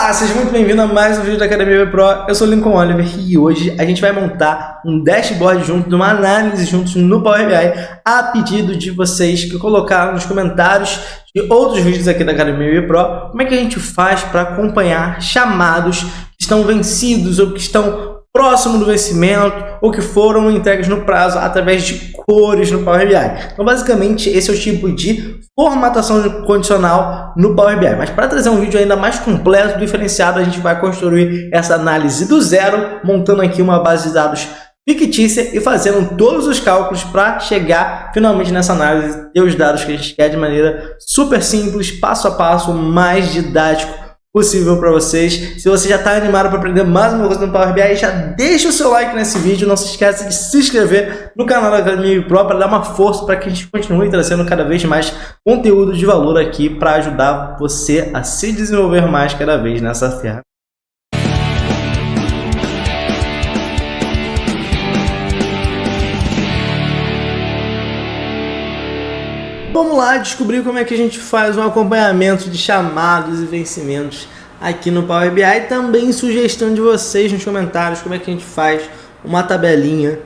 Olá, seja muito bem-vindo a mais um vídeo da Academia Pro. Eu sou o Lincoln Oliver e hoje a gente vai montar um dashboard junto, uma análise juntos no Power BI a pedido de vocês que colocaram nos comentários de outros vídeos aqui da Academia Pro como é que a gente faz para acompanhar chamados que estão vencidos ou que estão próximo do vencimento ou que foram entregues no prazo através de cores no Power BI. Então, basicamente, esse é o tipo de formatação condicional no Power BI. Mas para trazer um vídeo ainda mais completo, diferenciado, a gente vai construir essa análise do zero, montando aqui uma base de dados fictícia e fazendo todos os cálculos para chegar finalmente nessa análise e os dados que a gente quer de maneira super simples, passo a passo, mais didático possível para vocês. Se você já está animado para aprender mais uma coisa no Power BI, já deixa o seu like nesse vídeo. Não se esqueça de se inscrever no canal da Academia Pro para dar uma força para que a gente continue trazendo cada vez mais conteúdo de valor aqui para ajudar você a se desenvolver mais cada vez nessa ferramenta. Vamos lá descobrir como é que a gente faz um acompanhamento de chamados e vencimentos aqui no Power BI. Também sugestão de vocês nos comentários como é que a gente faz uma tabelinha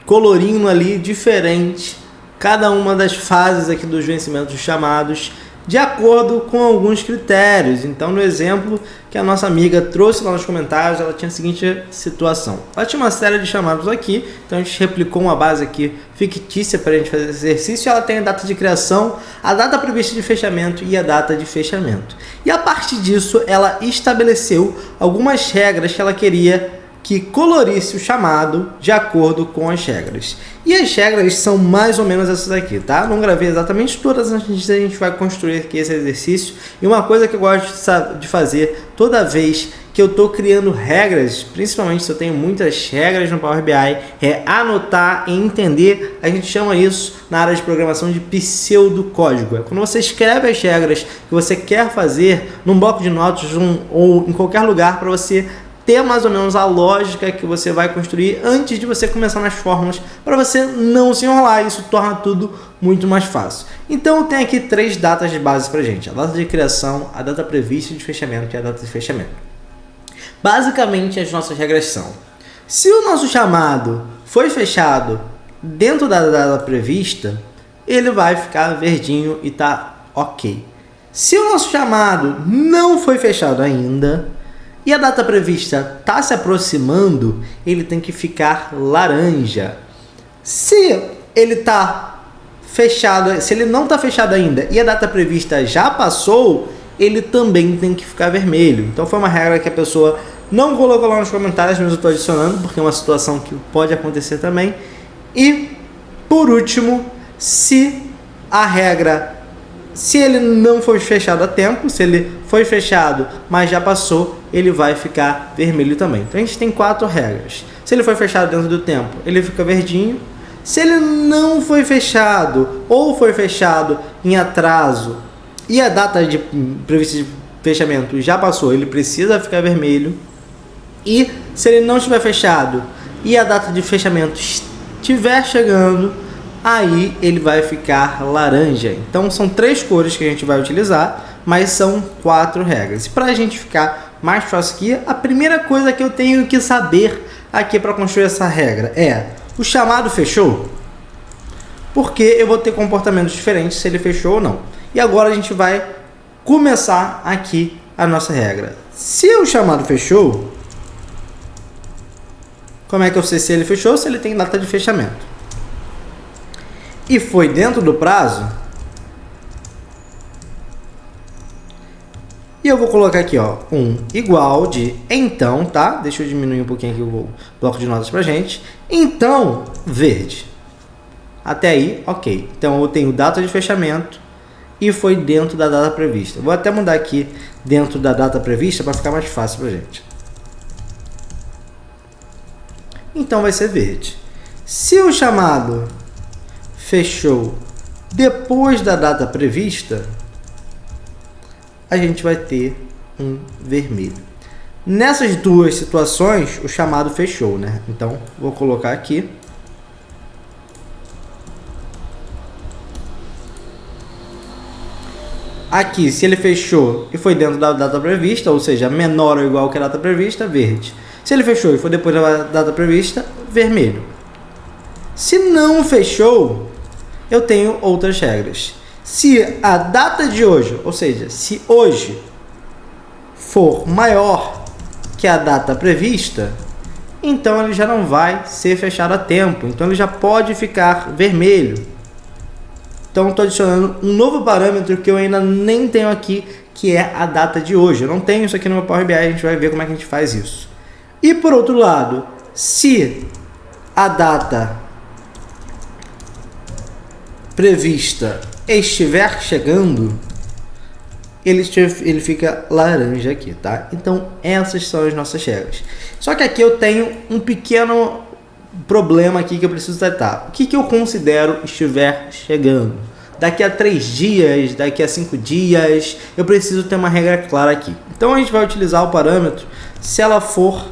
colorindo ali diferente cada uma das fases aqui dos vencimentos dos chamados de acordo com alguns critérios. Então, no exemplo que a nossa amiga trouxe lá nos comentários, ela tinha a seguinte situação. Ela tinha uma série de chamados aqui, então a gente replicou uma base aqui fictícia para a gente fazer esse exercício. Ela tem a data de criação, a data prevista de fechamento e a data de fechamento. E a partir disso, ela estabeleceu algumas regras que ela queria que colorisse o chamado de acordo com as regras. E as regras são mais ou menos essas aqui, tá? Não gravei exatamente todas, a gente vai construir aqui esse exercício. E uma coisa que eu gosto de fazer toda vez que eu estou criando regras, principalmente se eu tenho muitas regras no Power BI, é anotar e entender. A gente chama isso na área de programação de pseudocódigo. É quando você escreve as regras que você quer fazer num bloco de notas ou em qualquer lugar para você ter mais ou menos a lógica que você vai construir antes de você começar nas fórmulas, para você não se enrolar. Isso torna tudo muito mais fácil. Então, eu tenho aqui três datas de base para gente: a data de criação, a data prevista de fechamento e a data de fechamento. Basicamente, as nossas regras são: se o nosso chamado foi fechado dentro da data prevista, ele vai ficar verdinho e tá ok. Se o nosso chamado não foi fechado ainda e a data prevista está se aproximando, ele tem que ficar laranja. Se ele está fechado, se ele não está fechado ainda e a data prevista já passou, ele também tem que ficar vermelho. Então foi uma regra que a pessoa não colocou lá nos comentários, mas eu estou adicionando porque é uma situação que pode acontecer também. E por último, se ele não foi fechado a tempo, se ele foi fechado, mas já passou, ele vai ficar vermelho também. Então a gente tem quatro regras. Se ele foi fechado dentro do tempo, ele fica verdinho. Se ele não foi fechado ou foi fechado em atraso e a data prevista de fechamento já passou, ele precisa ficar vermelho. E se ele não estiver fechado e a data de fechamento estiver chegando, aí ele vai ficar laranja. Então são três cores que a gente vai utilizar, mas são quatro regras. E para a gente ficar mais fácil aqui, a primeira coisa que eu tenho que saber aqui para construir essa regra é: o chamado fechou? Porque eu vou ter comportamentos diferentes se ele fechou ou não. E agora a gente vai começar aqui a nossa regra. Se o chamado fechou, como é que eu sei se ele fechou? Se ele tem data de fechamento e foi dentro do prazo, e eu vou colocar aqui, ó, um igual de então, tá? Deixa eu diminuir um pouquinho aqui o bloco de notas pra gente. Então, verde. Até aí, ok. Então, eu tenho data de fechamento e foi dentro da data prevista. Vou até mudar aqui dentro da data prevista para ficar mais fácil pra gente. Então, vai ser verde. Se o chamado fechou depois da data prevista, a gente vai ter um vermelho. Nessas duas situações, o chamado fechou, né? Então, vou colocar aqui. aqui, se ele fechou e foi dentro da data prevista, ou seja, menor ou igual que a data prevista, verde. Se ele fechou e foi depois da data prevista, vermelho. Se não fechou, eu tenho outras regras. Se a data de hoje, ou seja, se hoje for maior que a data prevista, então ele já não vai ser fechado a tempo. Então ele já pode ficar vermelho. Então estou adicionando um novo parâmetro que eu ainda nem tenho aqui, que é a data de hoje. Eu não tenho isso aqui no meu Power BI, a gente vai ver como é que a gente faz isso. E por outro lado, se a data prevista estiver chegando, ele fica laranja aqui, tá? Então essas são as nossas regras. Só que aqui eu tenho um pequeno problema aqui que eu preciso tratar. O que eu considero estiver chegando? Daqui a 3 dias, daqui a 5 dias, eu preciso ter uma regra clara aqui. Então a gente vai utilizar o parâmetro se ela for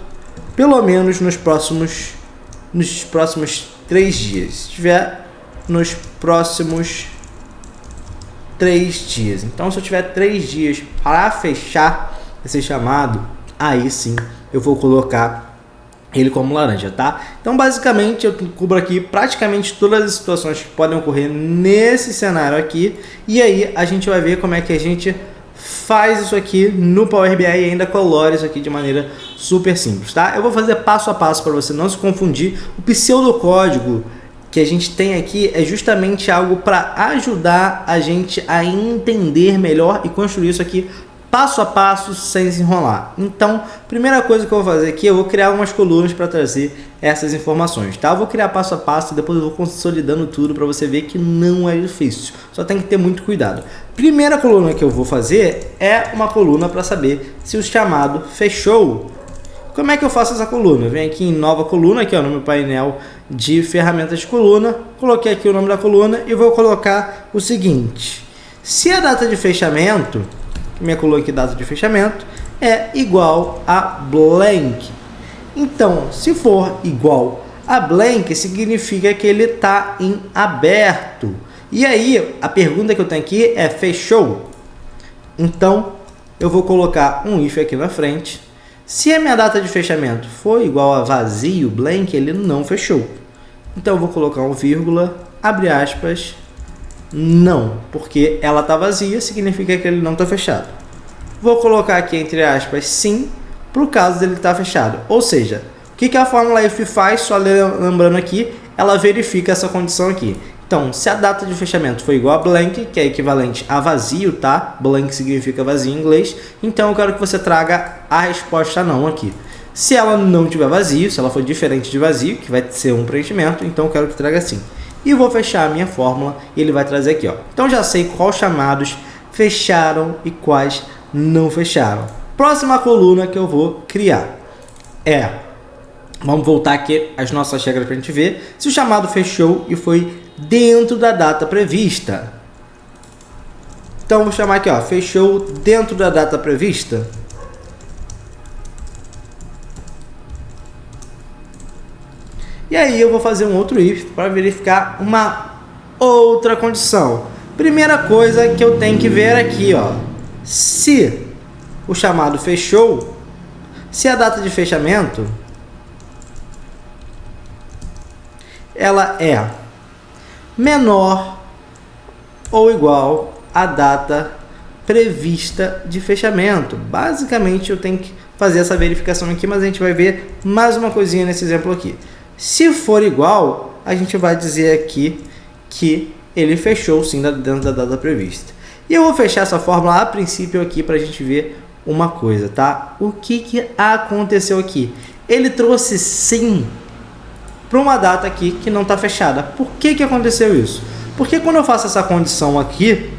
pelo menos nos próximos 3 dias. Se estiver nos próximos 3 dias. Então se eu tiver 3 dias para fechar esse chamado, aí sim eu vou colocar ele como laranja, tá? Então basicamente eu cubro aqui praticamente todas as situações que podem ocorrer nesse cenário aqui, e aí a gente vai ver como é que a gente faz isso aqui no Power BI e ainda colore isso aqui de maneira super simples, tá? Eu vou fazer passo a passo para você não se confundir. O pseudocódigo que a gente tem aqui é justamente algo para ajudar a gente a entender melhor e construir isso aqui passo a passo, sem se enrolar. Então, primeira coisa que eu vou fazer aqui, eu vou criar umas colunas para trazer essas informações, tá? Eu vou criar passo a passo e depois eu vou consolidando tudo para você ver que não é difícil. Só tem que ter muito cuidado. Primeira coluna que eu vou fazer é uma coluna para saber se o chamado fechou. Como é que eu faço essa coluna? Eu venho aqui em nova coluna, aqui ó, no meu painel de ferramentas de coluna, coloquei aqui o nome da coluna e vou colocar o seguinte: se a data de fechamento, minha coluna aqui, data de fechamento, é igual a blank. Então, se for igual a blank, significa que ele está em aberto. E aí, a pergunta que eu tenho aqui é: fechou? Então, eu vou colocar um if aqui na frente. Se a minha data de fechamento for igual a vazio, blank, ele não fechou. Então, eu vou colocar um vírgula, abre aspas, não, porque ela está vazia, significa que ele não está fechado. Vou colocar aqui entre aspas sim, para o caso dele estar fechado. Ou seja, o que a fórmula if faz, só lembrando aqui, ela verifica essa condição aqui. Então, se a data de fechamento for igual a blank, que é equivalente a vazio, tá? Blank significa vazio em inglês. Então, eu quero que você traga a resposta não aqui. Se ela não tiver vazio, se ela for diferente de vazio, que vai ser um preenchimento, então eu quero que traga sim. E vou fechar a minha fórmula e ele vai trazer aqui, ó. Então já sei quais chamados fecharam e quais não fecharam. Próxima coluna que eu vou criar é, vamos voltar aqui às nossas regras para a gente ver se o chamado fechou e foi dentro da data prevista. Então vou chamar aqui, ó, fechou dentro da data prevista. E aí eu vou fazer um outro if para verificar uma outra condição. Primeira coisa que eu tenho que ver aqui, ó, se o chamado fechou, se a data de fechamento ela é menor ou igual à data prevista de fechamento. Basicamente eu tenho que fazer essa verificação aqui, mas a gente vai ver mais uma coisinha nesse exemplo aqui. Se for igual, a gente vai dizer aqui que ele fechou sim dentro da data prevista. E eu vou fechar essa fórmula a princípio aqui para a gente ver uma coisa, tá? O que aconteceu aqui? Ele trouxe sim para uma data aqui que não está fechada. Por que aconteceu isso? Porque quando eu faço essa condição aqui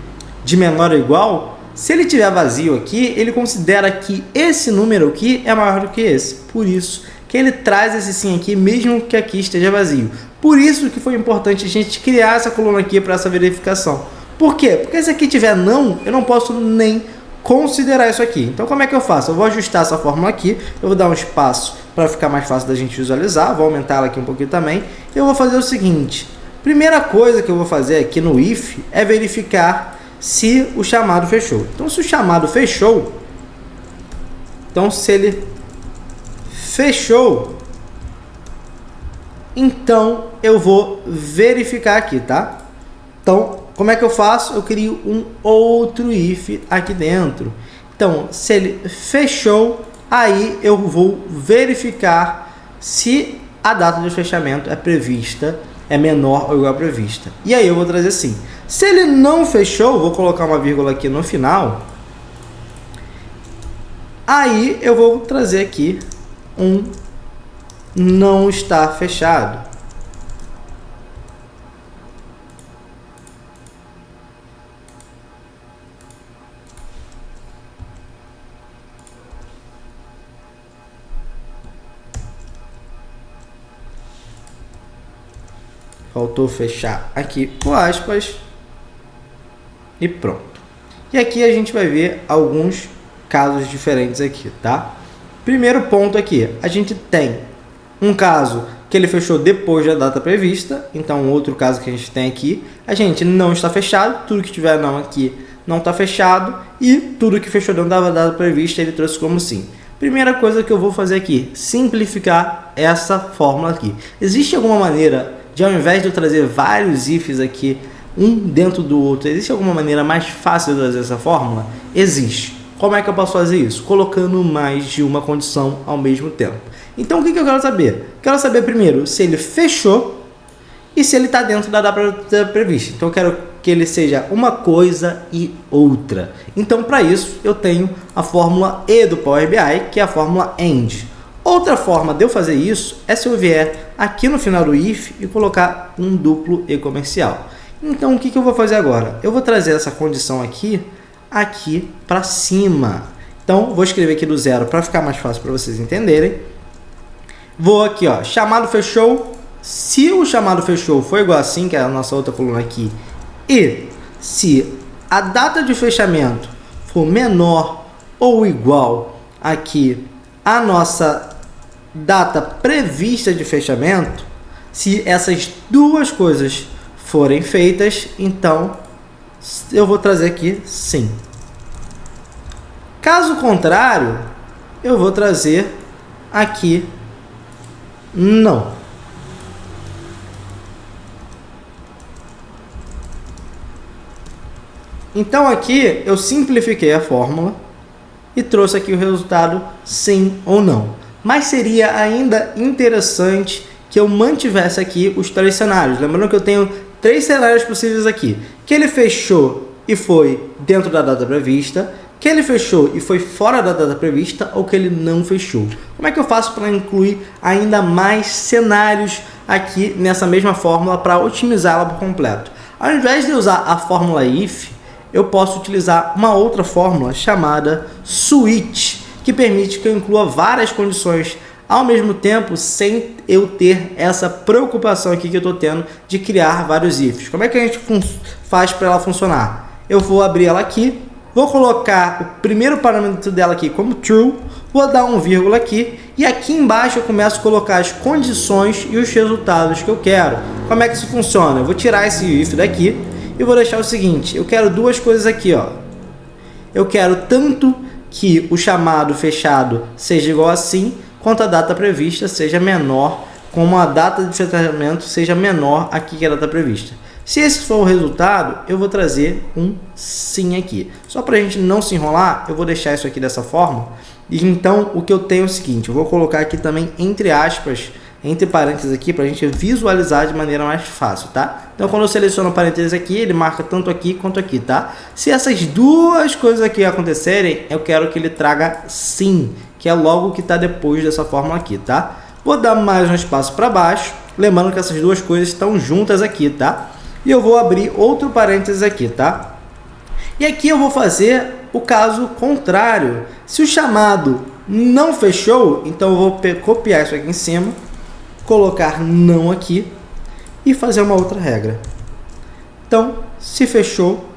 de menor ou igual, se ele tiver vazio aqui, ele considera que esse número aqui é maior do que esse. Por isso que ele traz esse sim aqui, mesmo que aqui esteja vazio. Por isso que foi importante a gente criar essa coluna aqui para essa verificação. Por quê? Porque se aqui tiver não, eu não posso nem considerar isso aqui. Então como é que eu faço? Eu vou ajustar essa fórmula aqui, eu vou dar um espaço para ficar mais fácil da gente visualizar, vou aumentar ela aqui um pouquinho também. Eu vou fazer o seguinte: primeira coisa que eu vou fazer aqui no if é verificar se o chamado fechou. Então, se o chamado fechou, então se ele fechou, então eu vou verificar aqui, tá? Então, como é que eu faço? Eu crio um outro if aqui dentro. Então, se ele fechou, aí eu vou verificar se a data de fechamento é prevista, é menor ou igual a prevista. E aí eu vou trazer assim. Se ele não fechou, vou colocar uma vírgula aqui no final. Aí eu vou trazer aqui um não está fechado. Faltou fechar aqui o aspas e pronto. E aqui a gente vai ver alguns casos diferentes aqui, tá? Primeiro ponto aqui, a gente tem um caso que ele fechou depois da data prevista, então outro caso que a gente tem aqui, a gente não está fechado, tudo que tiver não aqui não está fechado e tudo que fechou dentro da data prevista ele trouxe como sim. Primeira coisa que eu vou fazer aqui, simplificar essa fórmula aqui. Existe alguma maneira de, ao invés de eu trazer vários ifs aqui, um dentro do outro, existe alguma maneira mais fácil de trazer essa fórmula? Existe. Como é que eu posso fazer isso? Colocando mais de uma condição ao mesmo tempo. Então, o que eu quero saber? Quero saber primeiro se ele fechou e se ele está dentro da data prevista. Então, eu quero que ele seja uma coisa e outra. Então, para isso, eu tenho a fórmula E do Power BI, que é a fórmula AND. Outra forma de eu fazer isso é se eu vier aqui no final do if e colocar um duplo e comercial. Então, o que eu vou fazer agora? Eu vou trazer essa condição aqui para cima. Então, vou escrever aqui do zero para ficar mais fácil para vocês entenderem. Vou aqui, ó, chamado fechou. Se o chamado fechou for igual assim, que é a nossa outra coluna aqui, e se a data de fechamento for menor ou igual aqui a nossa data prevista de fechamento, se essas duas coisas forem feitas, então eu vou trazer aqui sim. Caso contrário, eu vou trazer aqui não. Então aqui eu simplifiquei a fórmula e trouxe aqui o resultado sim ou não. Mas seria ainda interessante que eu mantivesse aqui os três cenários. Lembrando que eu tenho três cenários possíveis aqui. Que ele fechou e foi dentro da data prevista, que ele fechou e foi fora da data prevista, ou que ele não fechou. Como é que eu faço para incluir ainda mais cenários aqui nessa mesma fórmula para otimizá-la por completo? Ao invés de usar a fórmula if, eu posso utilizar uma outra fórmula chamada switch, que permite que eu inclua várias condições ao mesmo tempo, sem eu ter essa preocupação aqui que eu estou tendo de criar vários ifs. Como é que a gente faz para ela funcionar? Eu vou abrir ela aqui, vou colocar o primeiro parâmetro dela aqui como true, vou dar um vírgula aqui, e aqui embaixo eu começo a colocar as condições e os resultados que eu quero. Como é que isso funciona? Eu vou tirar esse if daqui e vou deixar o seguinte, eu quero duas coisas aqui, ó. Eu quero tanto que o chamado fechado seja igual assim, quanto a data prevista seja menor, como a data de fechamento seja menor aqui que a data prevista. Se esse for o resultado, eu vou trazer um sim aqui. Só para a gente não se enrolar, eu vou deixar isso aqui dessa forma. E então, o que eu tenho é o seguinte, eu vou colocar aqui também entre aspas, entre parênteses aqui, para a gente visualizar de maneira mais fácil, tá? Então, quando eu seleciono o parênteses aqui, ele marca tanto aqui quanto aqui, tá? Se essas duas coisas aqui acontecerem, eu quero que ele traga sim, que é logo que está depois dessa fórmula aqui, tá? Vou dar mais um espaço para baixo, lembrando que essas duas coisas estão juntas aqui, tá? E eu vou abrir outro parênteses aqui, tá? E aqui eu vou fazer o caso contrário. Se o chamado não fechou, então eu vou copiar isso aqui em cima, colocar não aqui e fazer uma outra regra. Então, se fechou,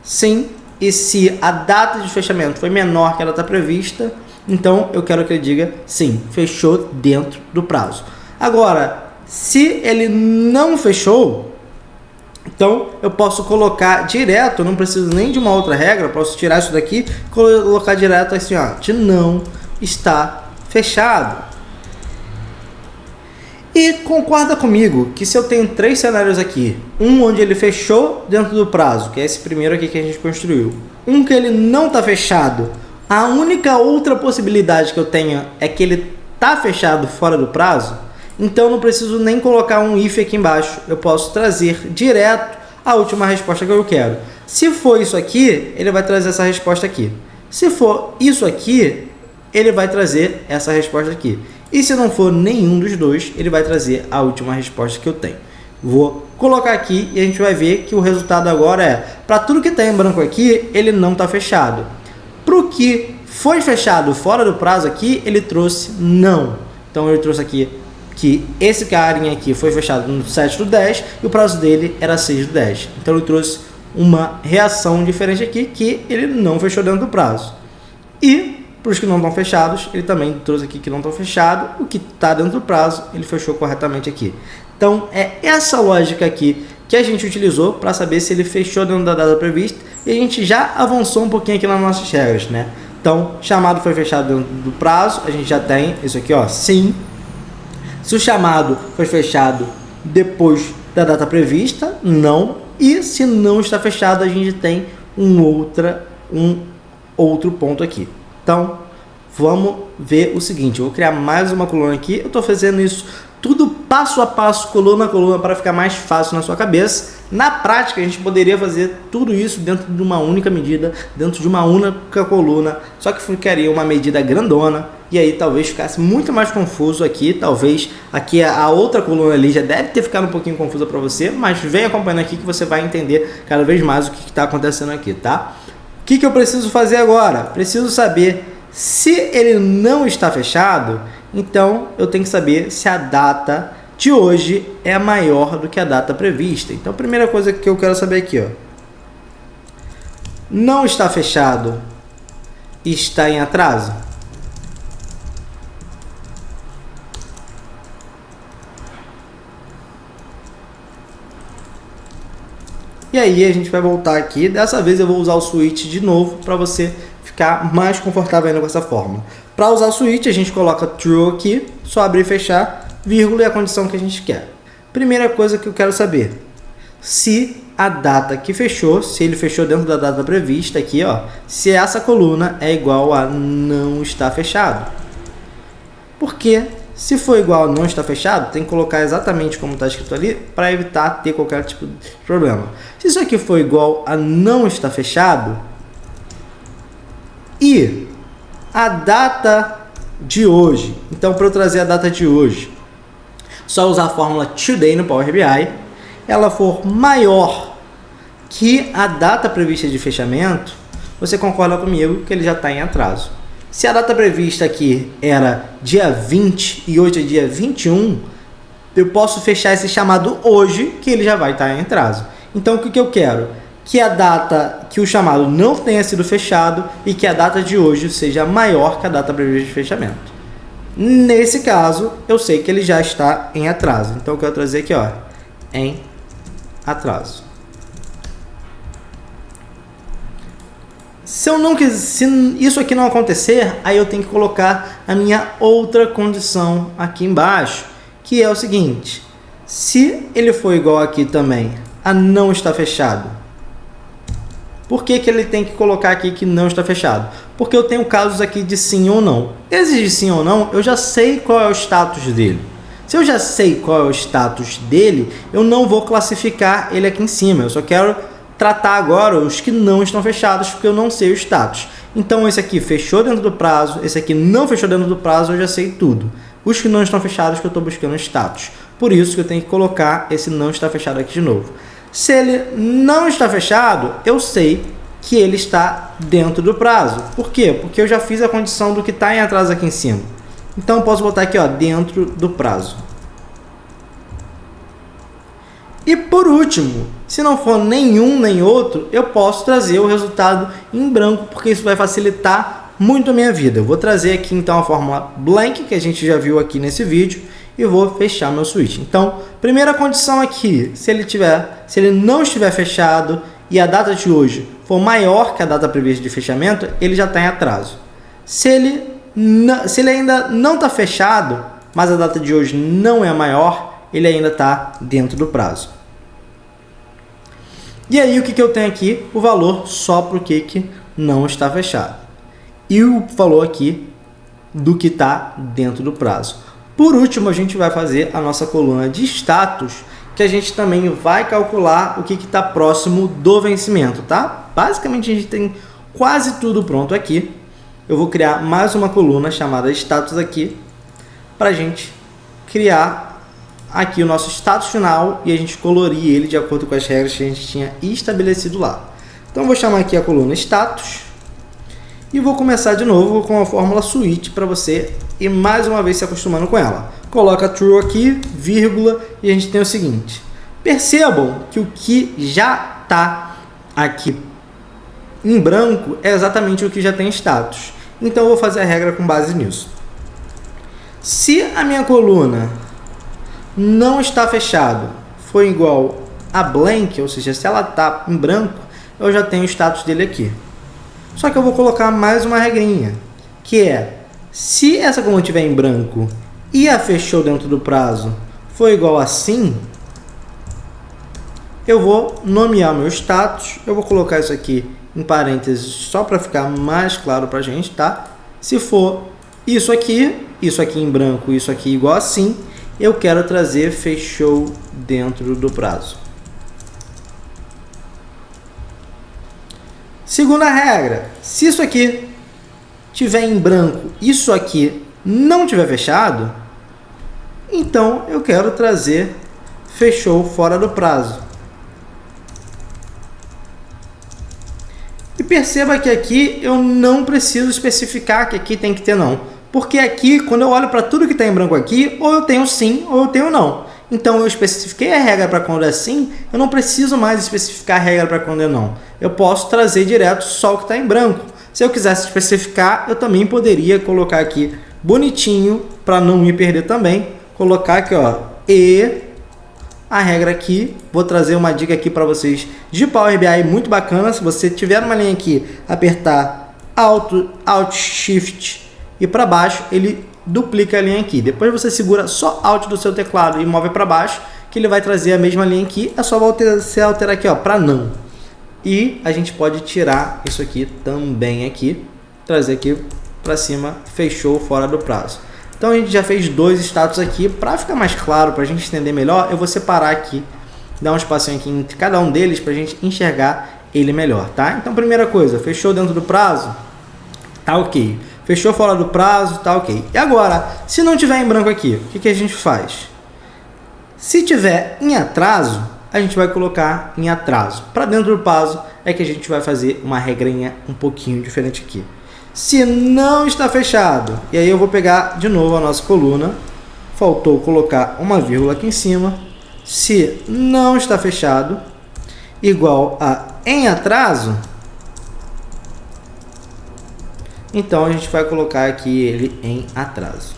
sim, e se a data de fechamento foi menor que a data prevista, então eu quero que ele diga sim, fechou dentro do prazo. Agora, se ele não fechou, Então eu posso colocar direto, eu não preciso nem de uma outra regra, eu posso tirar isso daqui e colocar direto assim, ó, de não está fechado. E concorda comigo que se eu tenho 3 cenários aqui, um onde ele fechou dentro do prazo, que é esse primeiro aqui que a gente construiu, um que ele não está fechado, a única outra possibilidade que eu tenho é que ele está fechado fora do prazo, então eu não preciso nem colocar um if aqui embaixo, eu posso trazer direto a última resposta que eu quero. Se for isso aqui, ele vai trazer essa resposta aqui. Se for isso aqui, ele vai trazer essa resposta aqui. E se não for nenhum dos dois, ele vai trazer a última resposta que eu tenho. Vou colocar aqui e a gente vai ver que o resultado agora é, para tudo que está em branco aqui, ele não está fechado. Para o que foi fechado fora do prazo aqui, ele trouxe não. Então ele trouxe aqui que esse carinha aqui foi fechado no 7/10 e o prazo dele era 6/10. Então ele trouxe uma reação diferente aqui, que ele não fechou dentro do prazo. E para os que não estão fechados, ele também trouxe aqui que não estão fechados. O que está dentro do prazo, ele fechou corretamente aqui. Então, é essa lógica aqui que a gente utilizou para saber se ele fechou dentro da data prevista. E a gente já avançou um pouquinho aqui nas nossas regras, né? Então, chamado foi fechado dentro do prazo, a gente já tem isso aqui, ó, sim. Se o chamado foi fechado depois da data prevista, não. E se não está fechado, a gente tem um outro ponto aqui. Então, vamos ver o seguinte, eu vou criar mais uma coluna aqui, eu estou fazendo isso tudo passo a passo, coluna a coluna, para ficar mais fácil na sua cabeça. Na prática, a gente poderia fazer tudo isso dentro de uma única medida, dentro de uma única coluna, só que ficaria uma medida grandona, e aí talvez ficasse muito mais confuso aqui, talvez aqui a outra coluna ali já deve ter ficado um pouquinho confusa para você, mas vem acompanhando aqui que você vai entender cada vez mais o que está acontecendo aqui, tá? O que eu preciso fazer agora? Preciso saber se ele não está fechado, então eu tenho que saber se a data de hoje é maior do que a data prevista. Então a primeira coisa que eu quero saber aqui, ó, não está fechado e está em atraso? E aí a gente vai voltar aqui, dessa vez eu vou usar o switch de novo para você ficar mais confortável ainda com essa fórmula. Para usar o switch a gente coloca true aqui, só abrir e fechar, vírgula e a condição que a gente quer. Primeira coisa que eu quero saber, se a data que fechou, se ele fechou dentro da data prevista aqui, ó, se essa coluna é igual a não está fechado. Porque se for igual a não está fechado, tem que colocar exatamente como está escrito ali para evitar ter qualquer tipo de problema. Se isso aqui for igual a não está fechado e a data de hoje, então para eu trazer a data de hoje, só usar a fórmula today no Power BI, ela for maior que a data prevista de fechamento, você concorda comigo que ele já está em atraso. Se a data prevista aqui era dia 20 e hoje é dia 21, eu posso fechar esse chamado hoje, que ele já vai estar em atraso. Então o que eu quero? Que a data, que o chamado não tenha sido fechado e que a data de hoje seja maior que a data prevista de fechamento. Nesse caso, eu sei que ele já está em atraso. Então eu quero trazer aqui, ó, em atraso. Se isso aqui não acontecer, aí eu tenho que colocar a minha outra condição aqui embaixo, que é o seguinte: se ele for igual aqui também a não está fechado, por que ele tem que colocar aqui que não está fechado? Porque eu tenho casos aqui de sim ou não. Esses de sim ou não, eu já sei qual é o status dele. Se eu já sei qual é o status dele, eu não vou classificar ele aqui em cima. Eu só quero tratar agora os que não estão fechados, porque eu não sei o status. Então esse aqui fechou dentro do prazo, esse aqui não fechou dentro do prazo, eu já sei tudo. Os que não estão fechados que eu estou buscando status. Por isso que eu tenho que colocar esse não está fechado aqui de novo. Se ele não está fechado, eu sei que ele está dentro do prazo. Por quê? Porque eu já fiz a condição do que está em atraso aqui em cima. Então eu posso botar aqui, ó, dentro do prazo. E por último, se não for nenhum nem outro, eu posso trazer o resultado em branco, porque isso vai facilitar muito a minha vida. Eu vou trazer aqui então a fórmula blank, que a gente já viu aqui nesse vídeo, e vou fechar meu switch. Então, primeira condição aqui, se ele não estiver fechado e a data de hoje for maior que a data prevista de fechamento, ele já está em atraso. Se ele ainda não está fechado, mas a data de hoje não é maior, ele ainda está dentro do prazo. E aí o que eu tenho aqui? O valor só para o que não está fechado. E o valor aqui do que está dentro do prazo. Por último, a gente vai fazer a nossa coluna de status, que a gente também vai calcular o que está próximo do vencimento, tá? Basicamente, a gente tem quase tudo pronto aqui. Eu vou criar mais uma coluna chamada status aqui, para a gente criar aqui o nosso status final e a gente colorir ele de acordo com as regras que a gente tinha estabelecido lá. Então, eu vou chamar aqui a coluna status e vou começar de novo com a fórmula switch para você e mais uma vez se acostumando com ela. Coloca true aqui, vírgula, e a gente tem o seguinte. Percebam que o que já está aqui em branco é exatamente o que já tem status. Então, eu vou fazer a regra com base nisso. Se a minha coluna não está fechado, for igual a blank, ou seja, se ela está em branco, eu já tenho o status dele aqui. Só que eu vou colocar mais uma regrinha, que é, se essa coluna estiver em branco e a fechou dentro do prazo for igual assim, eu vou nomear meu status, eu vou colocar isso aqui em parênteses só para ficar mais claro para a gente, tá? Se for isso aqui em branco, isso aqui igual assim, eu quero trazer fechou dentro do prazo. Segunda regra, se isso aqui tiver em branco, isso aqui não tiver fechado, então eu quero trazer fechou fora do prazo. E perceba que aqui eu não preciso especificar que aqui tem que ter não. Porque aqui, quando eu olho para tudo que está em branco aqui, ou eu tenho sim, ou eu tenho não. Então, eu especifiquei a regra para quando é sim, eu não preciso mais especificar a regra para quando é não. Eu posso trazer direto só o que está em branco. Se eu quisesse especificar, eu também poderia colocar aqui bonitinho, para não me perder também. Colocar aqui, ó, e a regra aqui. Vou trazer uma dica aqui para vocês de Power BI muito bacana. Se você tiver uma linha aqui, apertar Alt Shift e para baixo, ele duplica a linha aqui. Depois você segura só Alt do seu teclado e move para baixo, que ele vai trazer a mesma linha aqui. É só você alterar aqui, ó, para não. E a gente pode tirar isso aqui também aqui, trazer aqui para cima, fechou fora do prazo. Então a gente já fez dois status aqui. Para ficar mais claro, para a gente entender melhor, eu vou separar aqui, dar um espacinho aqui entre cada um deles para a gente enxergar ele melhor, tá? Então, primeira coisa, fechou dentro do prazo, tá ok. Fechou fora do prazo, tá ok. E agora, se não tiver em branco aqui, o que a gente faz? Se tiver em atraso, a gente vai colocar em atraso. Para dentro do prazo é que a gente vai fazer uma regrinha um pouquinho diferente aqui. Se não está fechado, e aí eu vou pegar de novo a nossa coluna, faltou colocar uma vírgula aqui em cima. Se não está fechado, igual a em atraso, então a gente vai colocar aqui ele em atraso.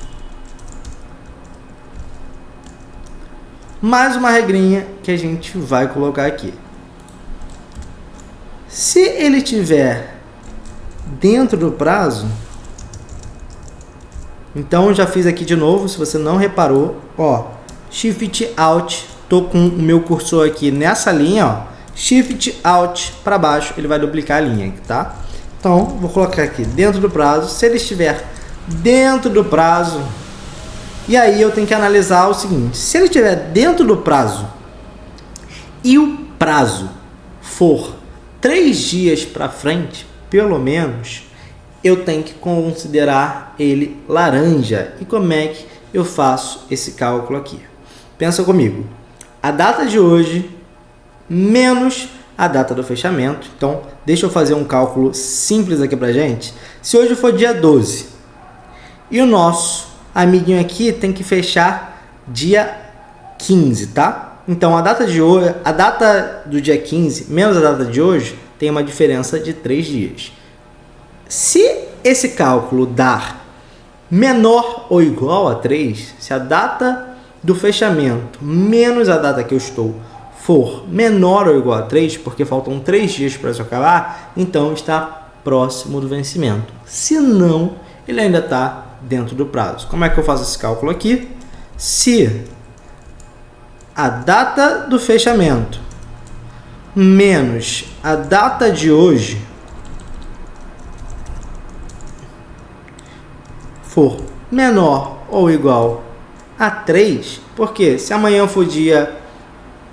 Mais uma regrinha que a gente vai colocar aqui. Se ele tiver dentro do prazo, então já fiz aqui de novo, se você não reparou, ó, Shift Alt, tô com o meu cursor aqui nessa linha, ó, Shift Alt para baixo, ele vai duplicar a linha, tá? Então, vou colocar aqui dentro do prazo. Se ele estiver dentro do prazo, e aí eu tenho que analisar o seguinte, se ele estiver dentro do prazo e o prazo for 3 dias para frente, pelo menos, eu tenho que considerar ele laranja. E como é que eu faço esse cálculo aqui? Pensa comigo. A data de hoje menos a data do fechamento. Então, deixa eu fazer um cálculo simples aqui pra gente. Se hoje for dia 12 e o nosso amiguinho aqui tem que fechar dia 15, tá? Então, a data de hoje, a data do dia 15 menos a data de hoje tem uma diferença de 3 dias. Se esse cálculo dar menor ou igual a 3, se a data do fechamento menos a data que eu estou for menor ou igual a 3, porque faltam 3 dias para isso acabar, então está próximo do vencimento. Se não, ele ainda está dentro do prazo. Como é que eu faço esse cálculo aqui? Se a data do fechamento menos a data de hoje for menor ou igual a 3, porque se amanhã for dia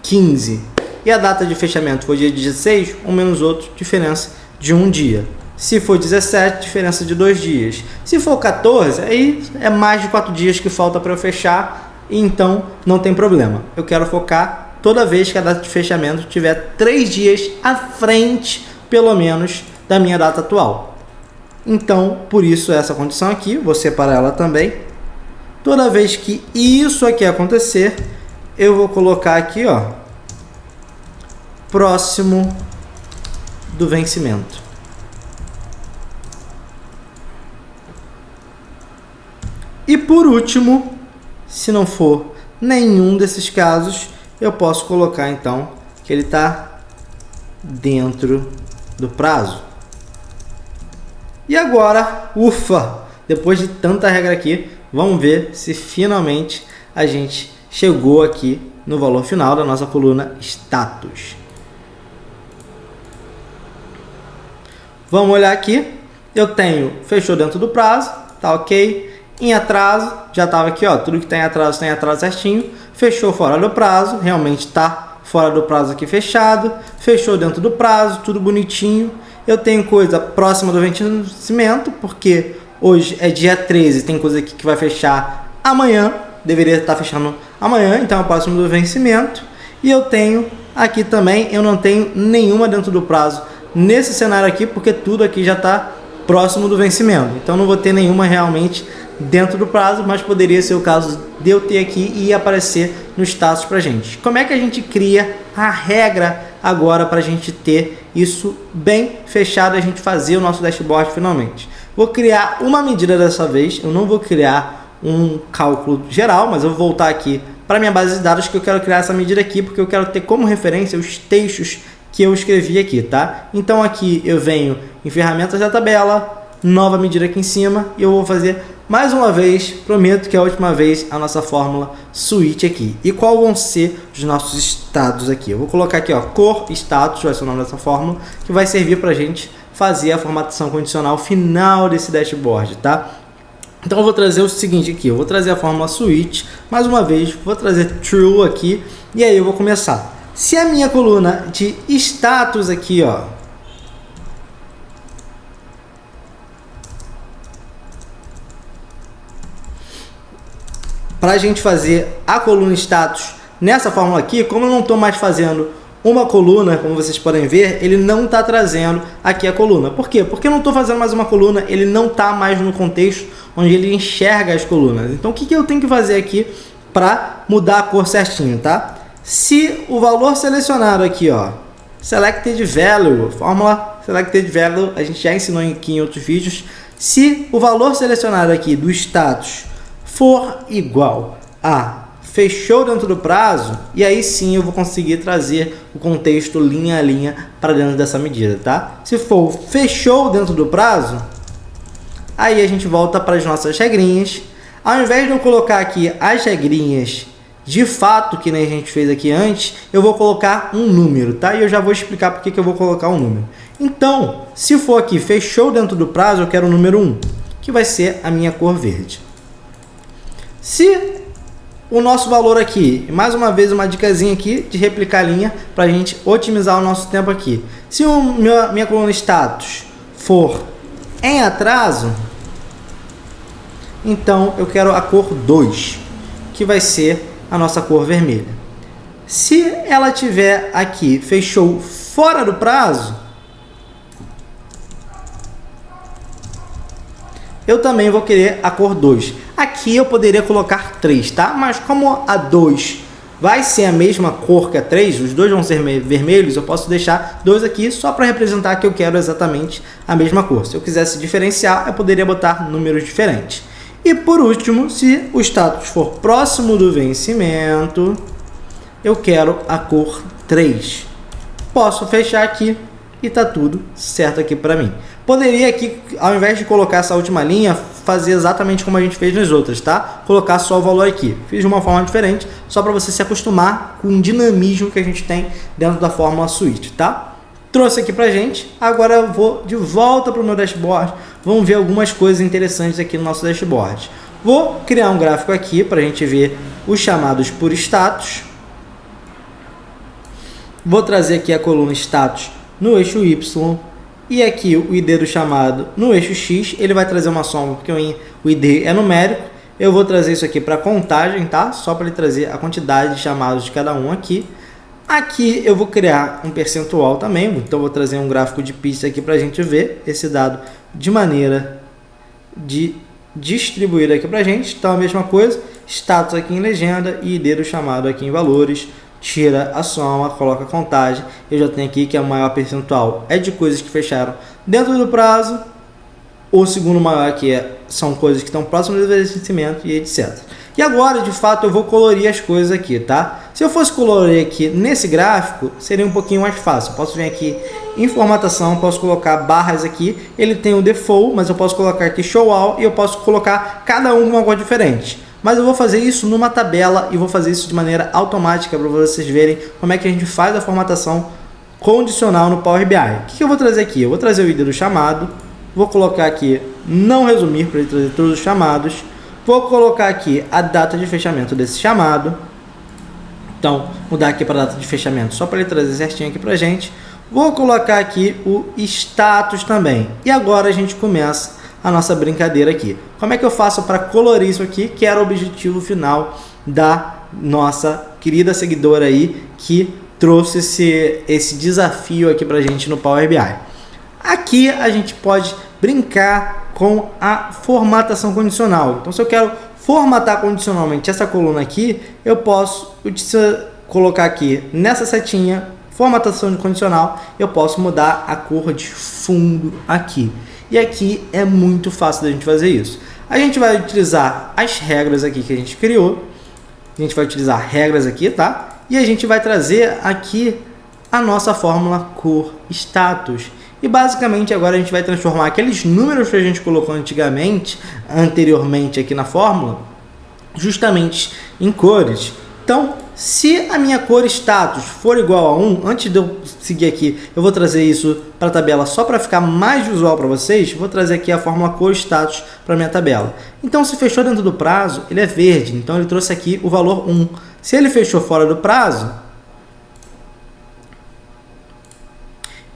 15 e a data de fechamento for dia 16, um menos outro, diferença de um dia. Se for 17, diferença de 2 dias. Se for 14, aí é mais de 4 dias que falta para eu fechar, então não tem problema. Eu quero focar toda vez que a data de fechamento tiver 3 dias à frente, pelo menos, da minha data atual. Então, por isso essa condição aqui, vou separar ela também. Toda vez que isso aqui acontecer, eu vou colocar aqui, ó, próximo do vencimento. E por último, se não for nenhum desses casos, eu posso colocar então que ele está dentro do prazo. E agora, ufa, depois de tanta regra aqui, vamos ver se finalmente a gente chegou aqui no valor final da nossa coluna status. Vamos olhar aqui, eu tenho, fechou dentro do prazo, tá ok. Em atraso, já estava aqui, ó, tudo que tem atraso certinho. Fechou fora do prazo, realmente está fora do prazo aqui fechado. Fechou dentro do prazo, tudo bonitinho. Eu tenho coisa próxima do vencimento, porque hoje é dia 13, tem coisa aqui que vai fechar amanhã. Deveria estar fechando amanhã, então é próximo do vencimento. E eu tenho aqui também, eu não tenho nenhuma dentro do prazo nesse cenário aqui, porque tudo aqui já está próximo do vencimento. Então não vou ter nenhuma realmente dentro do prazo, mas poderia ser o caso de eu ter aqui e aparecer no status para gente. Como é que a gente cria a regra agora para a gente ter isso bem fechado, a gente fazer o nosso dashboard finalmente? Vou criar uma medida dessa vez, eu não vou criar um cálculo geral, mas eu vou voltar aqui para minha base de dados que eu quero criar essa medida aqui, porque eu quero ter como referência os textos que eu escrevi aqui, tá? Então aqui eu venho em ferramentas da tabela, nova medida aqui em cima, e eu vou fazer mais uma vez, prometo que é a última vez, a nossa fórmula switch aqui. E qual vão ser os nossos estados aqui? Eu vou colocar aqui, ó, cor status, vai ser o nome dessa fórmula, que vai servir para a gente fazer a formatação condicional final desse dashboard, tá? Então eu vou trazer o seguinte aqui, eu vou trazer a fórmula switch, mais uma vez, vou trazer true aqui, e aí eu vou começar. Se a minha coluna de status aqui, ó, para a gente fazer a coluna status nessa fórmula aqui, como eu não estou mais fazendo uma coluna, como vocês podem ver, ele não está trazendo aqui a coluna. Por quê? Porque eu não estou fazendo mais uma coluna, ele não está mais no contexto onde ele enxerga as colunas. Então o que eu tenho que fazer aqui para mudar a cor certinho, tá? Se o valor selecionado aqui, ó, selected value, fórmula selected value, a gente já ensinou aqui em outros vídeos. Se o valor selecionado aqui do status for igual a fechou dentro do prazo, e aí sim eu vou conseguir trazer o contexto linha a linha para dentro dessa medida, tá? Se for fechou dentro do prazo, aí a gente volta para as nossas regrinhas. Ao invés de eu colocar aqui as regrinhas de fato, que nem a gente fez aqui antes, eu vou colocar um número, tá? E eu já vou explicar por que eu vou colocar um número. Então, se for aqui, fechou dentro do prazo, eu quero o número 1, que vai ser a minha cor verde. Se o nosso valor aqui, mais uma vez uma dicasinha aqui de replicar a linha, para a gente otimizar o nosso tempo aqui. Se minha coluna status for em atraso, então eu quero a cor 2, que vai ser a nossa cor vermelha. Se ela tiver aqui, fechou fora do prazo, eu também vou querer a cor 2. Aqui eu poderia colocar 3, tá? Mas como a 2 vai ser a mesma cor que a 3, os dois vão ser vermelhos, eu posso deixar 2 aqui só para representar que eu quero exatamente a mesma cor. Se eu quisesse diferenciar, eu poderia botar números diferentes. E por último, se o status for próximo do vencimento, eu quero a cor 3. Posso fechar aqui e tá tudo certo aqui para mim. Poderia aqui, ao invés de colocar essa última linha, fazer exatamente como a gente fez nas outras, tá? Colocar só o valor aqui. Fiz de uma forma diferente, só para você se acostumar com o dinamismo que a gente tem dentro da fórmula Switch, tá? Trouxe aqui pra gente, agora eu vou de volta para o meu dashboard. Vamos ver algumas coisas interessantes aqui no nosso dashboard. Vou criar um gráfico aqui para a gente ver os chamados por status. Vou trazer aqui a coluna status no eixo Y e aqui o ID do chamado no eixo X. Ele vai trazer uma soma porque o ID é numérico. Eu vou trazer isso aqui para contagem, tá? Só para ele trazer a quantidade de chamados de cada um aqui. Aqui eu vou criar um percentual também, então vou trazer um gráfico de pista aqui para a gente ver esse dado de maneira de distribuir aqui para a gente. Então a mesma coisa, status aqui em legenda e ID do chamado aqui em valores. Tira a soma, coloca a contagem. Eu já tenho aqui que a maior percentual é de coisas que fecharam dentro do prazo. O segundo maior aqui são coisas que estão próximas do vencimento e etc. E agora, de fato, eu vou colorir as coisas aqui, tá? Se eu fosse colorir aqui nesse gráfico, seria um pouquinho mais fácil. Eu posso vir aqui em formatação, posso colocar barras aqui. Ele tem o default, mas eu posso colocar aqui show all e eu posso colocar cada um com uma cor diferente. Mas eu vou fazer isso numa tabela e vou fazer isso de maneira automática para vocês verem como é que a gente faz a formatação condicional no Power BI. O que eu vou trazer aqui? Eu vou trazer o ID do chamado, vou colocar aqui não resumir para ele trazer todos os chamados, vou colocar aqui a data de fechamento desse chamado, então mudar aqui para a data de fechamento só para ele trazer certinho aqui para a gente, vou colocar aqui o status também e agora a gente começa a nossa brincadeira aqui. Como é que eu faço para colorir isso aqui, que era o objetivo final da nossa querida seguidora aí, que trouxe esse desafio aqui pra gente no Power BI. Aqui a gente pode brincar com a formatação condicional. Então se eu quero formatar condicionalmente essa coluna aqui, eu posso colocar aqui nessa setinha, formatação de condicional, eu posso mudar a cor de fundo aqui. E aqui é muito fácil da gente fazer isso. A gente vai utilizar as regras aqui que a gente criou. A gente vai utilizar regras aqui, tá? E a gente vai trazer aqui a nossa fórmula cor status. E basicamente agora a gente vai transformar aqueles números que a gente colocou anteriormente aqui na fórmula, justamente em cores. Então, se a minha cor status for igual a 1, antes de eu seguir aqui, eu vou trazer isso para a tabela só para ficar mais visual para vocês. Vou trazer aqui a fórmula cor status para a minha tabela. Então, se fechou dentro do prazo, ele é verde. Então, ele trouxe aqui o valor 1. Se ele fechou fora do prazo,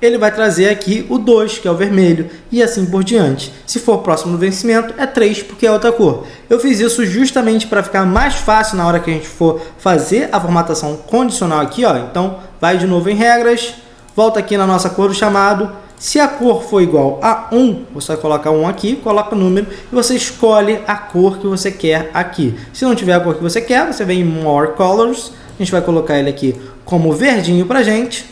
ele vai trazer aqui o 2, que é o vermelho, e assim por diante. Se for próximo do vencimento, é 3, porque é outra cor. Eu fiz isso justamente para ficar mais fácil na hora que a gente for fazer a formatação condicional aqui, ó. Então, vai de novo em regras, volta aqui na nossa cor do chamado. Se a cor for igual a 1, você coloca 1 aqui, coloca o número e você escolhe a cor que você quer aqui. Se não tiver a cor que você quer, você vem em More Colors. A gente vai colocar ele aqui como verdinho pra gente.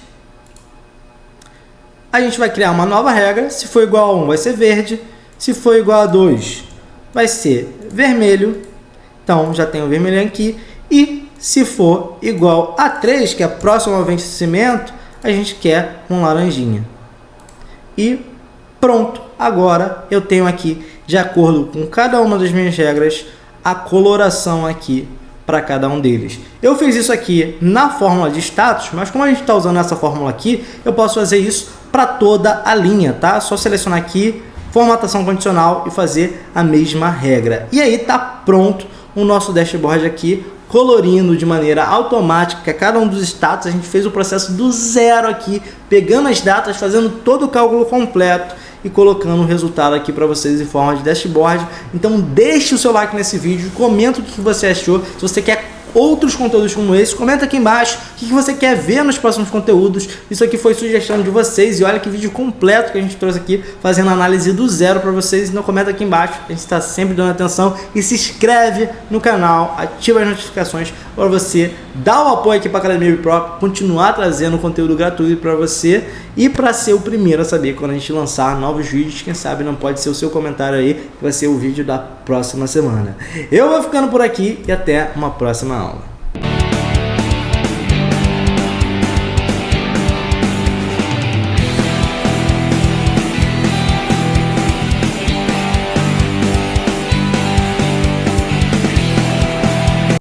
A gente vai criar uma nova regra. Se for igual a 1, vai ser verde. Se for igual a 2, vai ser vermelho. Então, já tem o vermelho aqui. E se for igual a 3, que é próximo ao vencimento, a gente quer um laranjinha. E pronto. Agora eu tenho aqui, de acordo com cada uma das minhas regras, a coloração aqui para cada um deles. Eu fiz isso aqui na fórmula de status, mas como a gente está usando essa fórmula aqui, eu posso fazer isso para toda a linha, tá? Só selecionar aqui, formatação condicional e fazer a mesma regra. E aí tá pronto o nosso dashboard aqui, colorindo de maneira automática cada um dos status. A gente fez o processo do zero aqui, pegando as datas, fazendo todo o cálculo completo e colocando o resultado aqui para vocês em forma de dashboard. Então deixe o seu like nesse vídeo, comenta o que você achou. Se você quer outros conteúdos como esse, comenta aqui embaixo o que você quer ver nos próximos conteúdos. Isso aqui foi sugestão de vocês e olha que vídeo completo que a gente trouxe aqui, fazendo análise do zero para vocês. Então comenta aqui embaixo, a gente está sempre dando atenção, e se inscreve no canal, ativa as notificações para você dar o apoio aqui para a Academia Pro, continuar trazendo conteúdo gratuito para você e para ser o primeiro a saber quando a gente lançar novos vídeos. Quem sabe não pode ser o seu comentário aí, que vai ser o vídeo da próxima semana. Eu vou ficando por aqui e até uma próxima aula.